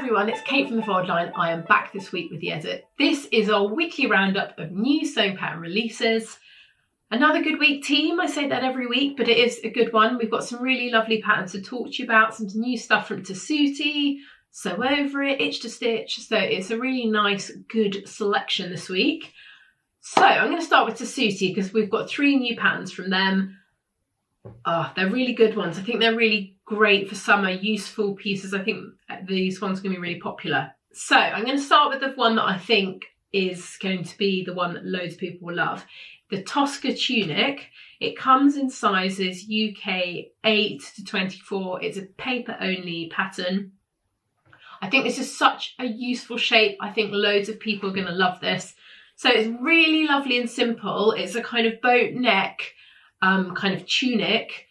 everyone, it's Kate from the Fold Line. I am back this week with the edit. This is our weekly roundup of new sewing pattern releases. Another good week, team. I say that every week, but it is a good one. We've got some really lovely patterns to talk to you about, some new stuff from Tessuti, Sew Over It, Itch to Stitch. So it's a really nice, good selection this week. So I'm going to start with Tessuti because we've got 3 new patterns from them. They're really good ones. I think they're really great for summer, useful pieces. I think these ones are going to be really popular. So I'm going to start with the one that I think is going to be the one that loads of people will love. The Tosca Tunic. It comes in sizes UK 8 to 24. It's a paper only pattern. I think this is such a useful shape. I think loads of people are going to love this. So it's really lovely and simple. It's a kind of boat neck kind of tunic.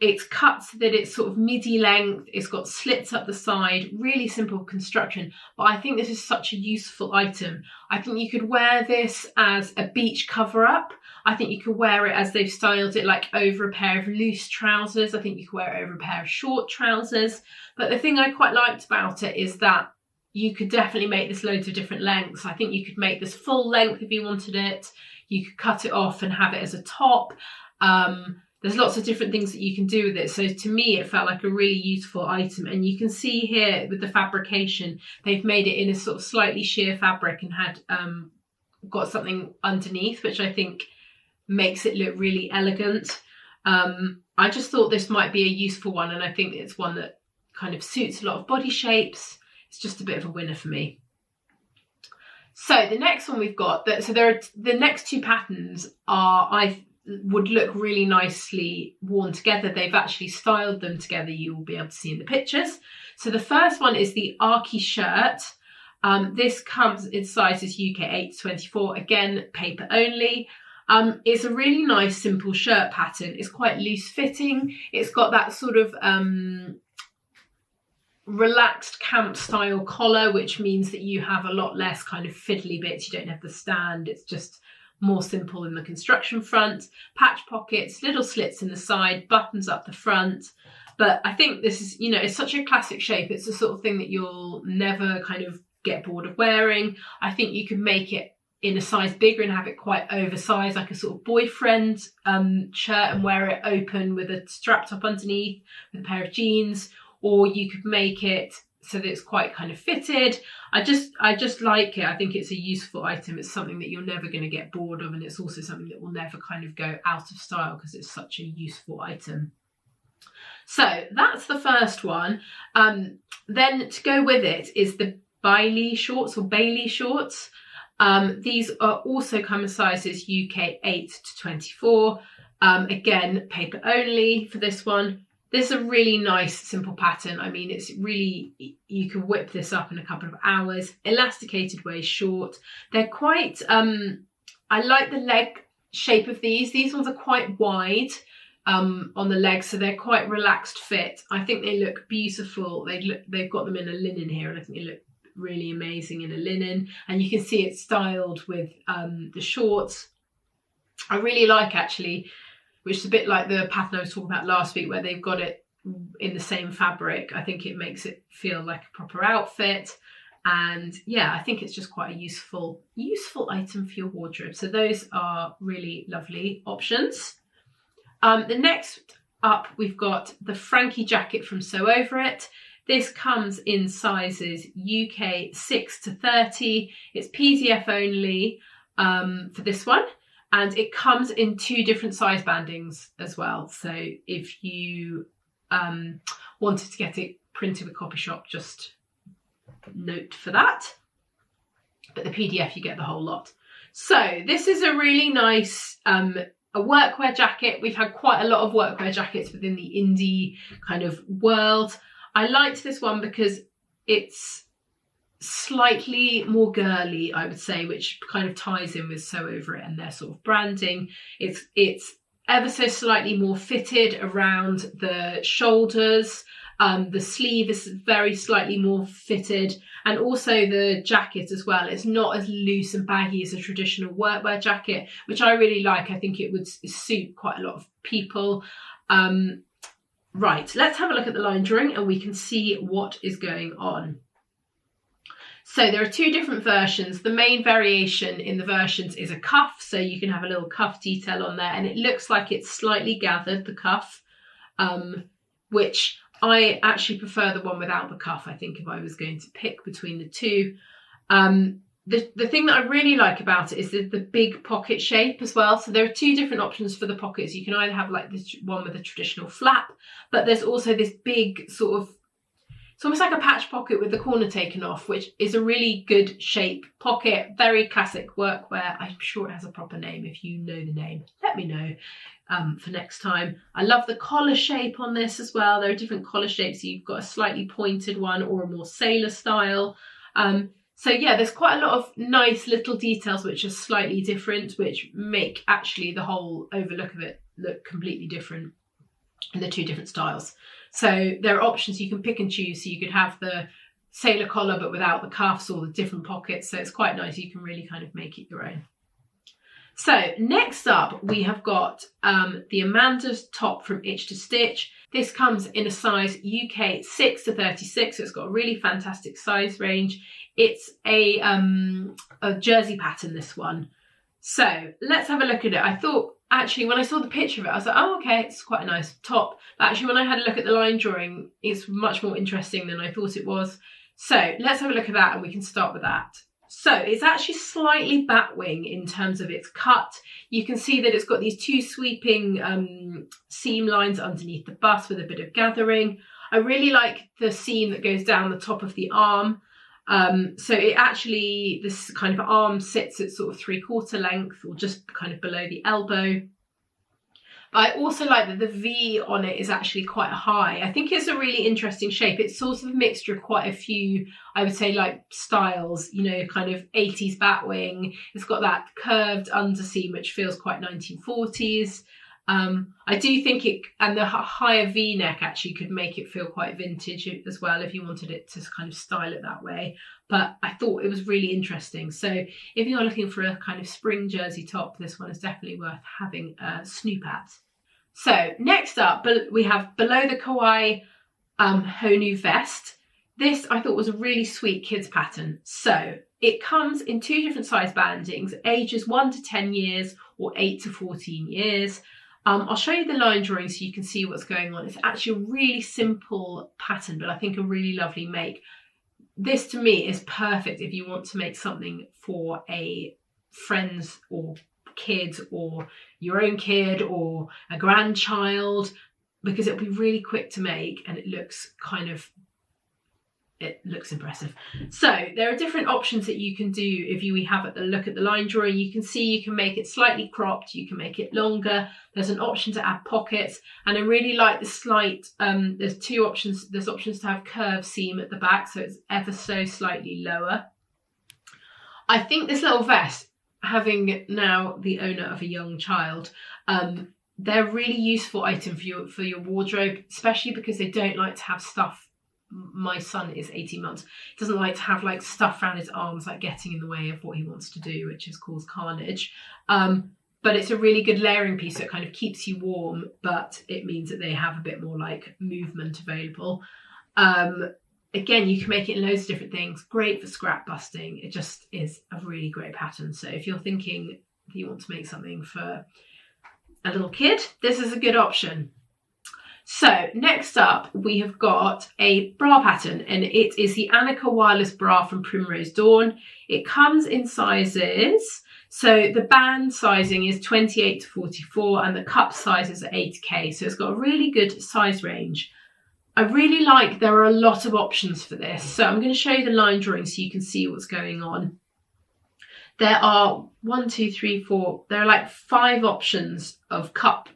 It's cut so that it's sort of midi length. It's got slits up the side, really simple construction. But I think this is such a useful item. I think you could wear this as a beach cover up. I think you could wear it as they've styled it, like over a pair of loose trousers. I think you could wear it over a pair of short trousers. But the thing I quite liked about it is that you could definitely make this loads of different lengths. I think you could make this full length if you wanted it. You could cut it off and have it as a top. There's lots of different things that you can do with it. So to me, it felt like a really useful item. And you can see here with the fabrication, they've made it in a sort of slightly sheer fabric and had got something underneath, which I think makes it look really elegant. I just thought this might be a useful one. And I think it's one that kind of suits a lot of body shapes. It's just a bit of a winner for me. So the next one we've got, the next 2 patterns would look really nicely worn together. They've actually styled them together. You will be able to see in the pictures. So the first one is the Arky Shirt. This comes in sizes UK 8 to 24. Again, paper only. It's a really nice, simple shirt pattern. It's quite loose fitting. It's got that sort of relaxed camp style collar, which means that you have a lot less kind of fiddly bits. You don't have the stand. It's just more simple in the construction front. Patch pockets, little slits in the side, buttons up the front. But I think this is, you know, it's such a classic shape. It's the sort of thing that you'll never kind of get bored of wearing. I think you could make it in a size bigger and have it quite oversized, like a sort of boyfriend shirt, and wear it open with a strap top underneath with a pair of jeans. Or you could make it so that it's quite kind of fitted. I just like it. I think it's a useful item. It's something that you're never going to get bored of, and it's also something that will never kind of go out of style because it's such a useful item. So that's the first one. Then to go with it is the Bailey shorts or Bailey shorts. These are also come in sizes UK 8 to 24. Again, paper only for this one. This is a really nice, simple pattern. I mean, it's really, you can whip this up in a couple of hours. Elasticated waist short. They're quite, I like the leg shape of these. These ones are quite wide on the legs, so they're quite relaxed fit. I think they look beautiful. They've got them in a linen here, and I think they look really amazing in a linen. And you can see it styled with the shorts. I really like, actually, which is a bit like the pattern I was talking about last week, where they've got it in the same fabric. I think it makes it feel like a proper outfit. And yeah, I think it's just quite a useful item for your wardrobe. So those are really lovely options. The next up, we've got the Frankie Jacket from Sew Over It. This comes in sizes UK 6 to 30. It's PDF only for this one. And it comes in 2 different size bandings as well. So if you wanted to get it printed with Copy Shop, just note for that. But the PDF, you get the whole lot. So this is a really nice a workwear jacket. We've had quite a lot of workwear jackets within the indie kind of world. I liked this one because it's slightly more girly, I would say, which kind of ties in with Sew Over It and their sort of branding. It's ever so slightly more fitted around the shoulders. The sleeve is very slightly more fitted, and also the jacket as well. It's not as loose and baggy as a traditional workwear jacket, which I really like. I think it would suit quite a lot of people. Right, let's have a look at the line drawing and we can see what is going on. So there are two different versions. The main variation in the versions is a cuff, so you can have a little cuff detail on there, and it looks like it's slightly gathered, the cuff, which I actually prefer the one without the cuff, I think, if I was going to pick between the two. The thing that I really like about it is the big pocket shape as well. So there are two different options for the pockets. You can either have like this one with a traditional flap, but there's also this big sort of, it's almost like a patch pocket with the corner taken off, which is a really good shape pocket, very classic workwear. I'm sure it has a proper name. If you know the name, let me know for next time. I love the collar shape on this as well. There are different collar shapes. You've got a slightly pointed one or a more sailor style. So yeah, there's quite a lot of nice little details which are slightly different, which make actually the whole overlook of it look completely different in the two different styles. So there are options you can pick and choose. So you could have the sailor collar but without the cuffs, or the different pockets. So it's quite nice. You can really kind of make it your own. So next up, we have got the Amanda's top from Itch to Stitch. This comes in a size UK 6 to 36, so it's got a really fantastic size range. It's a jersey pattern, this one. So let's have a look at it. I thought, actually, when I saw the picture of it, I was like, oh, okay, it's quite a nice top. But actually, when I had a look at the line drawing, it's much more interesting than I thought it was. So let's have a look at that, and we can start with that. So it's actually slightly batwing in terms of its cut. You can see that it's got these two sweeping seam lines underneath the bust with a bit of gathering. I really like the seam that goes down the top of the arm. So it actually, this kind of arm sits at sort of 3/4 length, or just kind of below the elbow. But I also like that the V on it is actually quite high. I think it's a really interesting shape. It's sort of a mixture of quite a few, I would say, like styles, you know, kind of 80s batwing. It's got that curved underseam, which feels quite 1940s. I do think it, and the higher V-neck actually could make it feel quite vintage as well if you wanted it to kind of style it that way. But I thought it was really interesting. So if you're looking for a kind of spring jersey top, this one is definitely worth having a snoop at. So next up, we have Below the Kawaii Honu vest. This I thought was a really sweet kids pattern. So it comes in two different size bandings, ages 1 to 10 years or 8 to 14 years. I'll show you the line drawing so you can see what's going on. It's actually a really simple pattern, but I think a really lovely make. This to me is perfect if you want to make something for a friend's or kids, or your own kid, or a grandchild, because it'll be really quick to make and it looks impressive. So there are different options that you can do if you have a look at the line drawing. You can see you can make it slightly cropped, you can make it longer. There's an option to add pockets, and I really like the slight, there's two options. There's options to have curved seam at the back, so it's ever so slightly lower. I think this little vest, having now the owner of a young child, they're a really useful item for your wardrobe, especially because they don't like to have stuff. My son is 18 months, doesn't like to have like stuff around his arms, like getting in the way of what he wants to do, which has caused carnage. But it's a really good layering piece, so it kind of keeps you warm, but it means that they have a bit more like movement available. Again, you can make it in loads of different things. Great for scrap busting. It just is a really great pattern. So if you're thinking that you want to make something for a little kid, this is a good option. So next up, we have got a bra pattern, and it is the Annika Wireless Bra from Primrose Dawn. It comes in sizes. So the band sizing is 28 to 44 and the cup size is 8K. So it's got a really good size range. I really like, there are a lot of options for this. So I'm going to show you the line drawing so you can see what's going on. There are 1, 2, 3, 4, there are like 5 options of cup,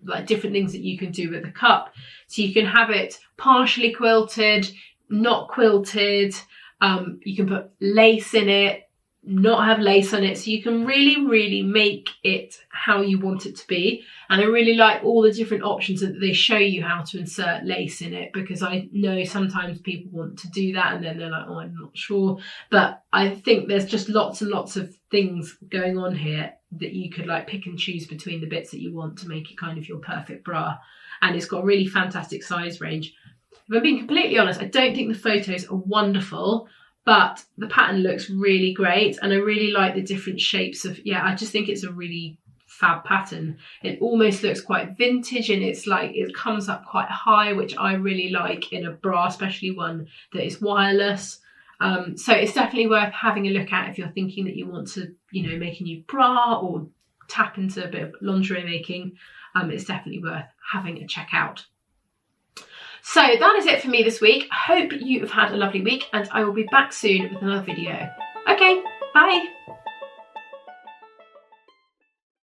like different things that you can do with the cup. So you can have it partially quilted, not quilted, you can put lace in it, not have lace on it, so you can really make it how you want it to be. And I really like all the different options that they show you how to insert lace in it, because I know sometimes people want to do that and then they're like, oh, I'm not sure. But I think there's just lots and lots of things going on here that you could like pick and choose between the bits that you want to make it kind of your perfect bra. and it's got a really fantastic size range. If I'm being completely honest, I don't think the photos are wonderful, but the pattern looks really great, and I really like the different shapes of, yeah, I just think it's a really fab pattern. It almost looks quite vintage, and it's like it comes up quite high, which I really like in a bra, especially one that is wireless. So it's definitely worth having a look at if you're thinking that you want to, you know, make a new bra or tap into a bit of lingerie making. It's definitely worth having a check out. So that is it for me this week. I hope you have had a lovely week, and I will be back soon with another video. Okay, bye.